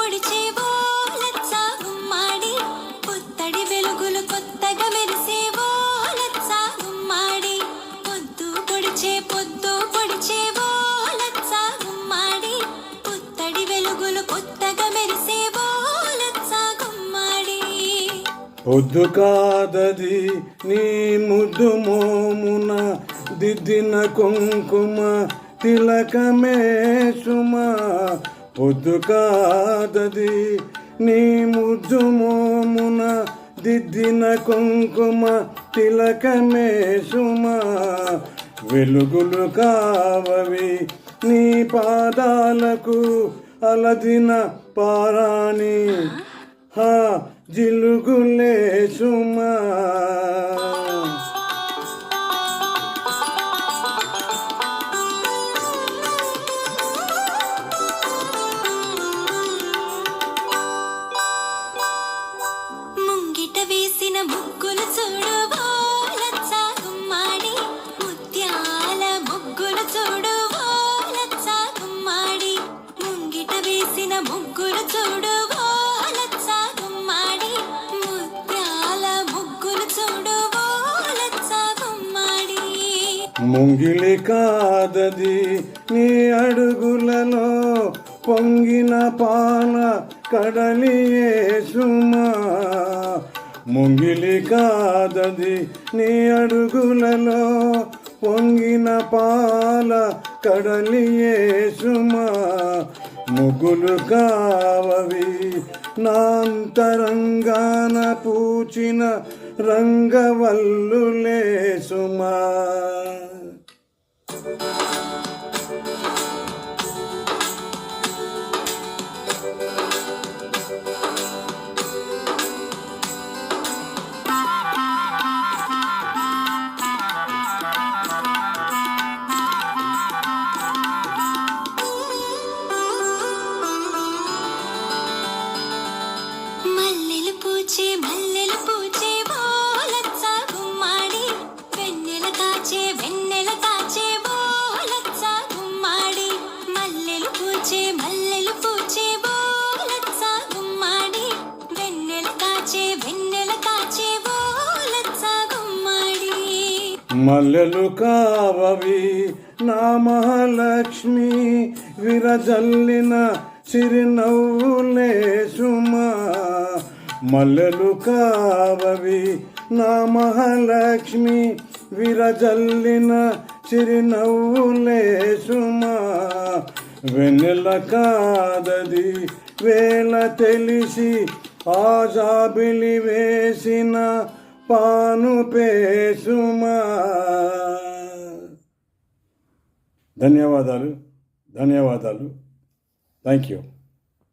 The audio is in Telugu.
పొడిచేవో లచ్చా గుమ్మాడి పుత్తడి వెలుగులు కొత్తగా మెరిసేవో లచ్చా గుమ్మాడి పొద్దు పొడిచేవో లచ్చా గుమ్మాడి పుత్తడి వెలుగులు కొత్తగా మెరిసేవో లచ్చా గుమ్మాడి పొద్దు కాదది నీ ముద్దు మోమున దిద్దిన కుంకుమ తిలకమే సుమా పొద్దు కాదది నీ ముద్దు మోమున దిద్దిన కుంకుమ తిలకమే సుమా వెలుగులు కావవి నీ పాదాలకు అలదిన పారాణి హా జిలుగులే సుమా ముంగిట వేసిన ముగ్గులు చూడువో లచ్చా గుమ్మాడి ముత్యాల ముగ్గులు చూడువో లచ్చా గుమ్మాడి ముంగిట వేసిన ముగ్గులు చూడువో లచ్చా గుమ్మాడి ముత్యాల ముగ్గులు చూడువో లచ్చా గుమ్మాడి ముంగిలి కాదది నీ అడుగులలో పొంగిన పాల కడలియే సుమా ముంగిలి కాదది నీ అడుగులలో పొంగిన పాల కడలియే సుమా ముగ్గులు కావవి నాంతరంగాన పూచిన రంగవల్లులే సుమా మల్లెలు పూచే వో లచ్చా గుమ్మాడి వెన్నెల కాచే వో లచ్చా గుమ్మాడి మల్లెలు పూచే వో లచ్చా గుమ్మాడి వెన్నెల కాచే వో లచ్చా గుమ్మాడి మల్లెలు కావవి నా మహాలక్ష్మి విరజల్లిన చిరునవ్వులే సుమా మల్లెలు కావవి నా మహాలక్ష్మి విరజల్లిన చిరునవ్వులే సుమా వెన్నెల కాదది వేళ తెలిసి ఆజాబిలి వేసిన పానుపే సుమా ధన్యవాదాలు థ్యాంక్ యూ.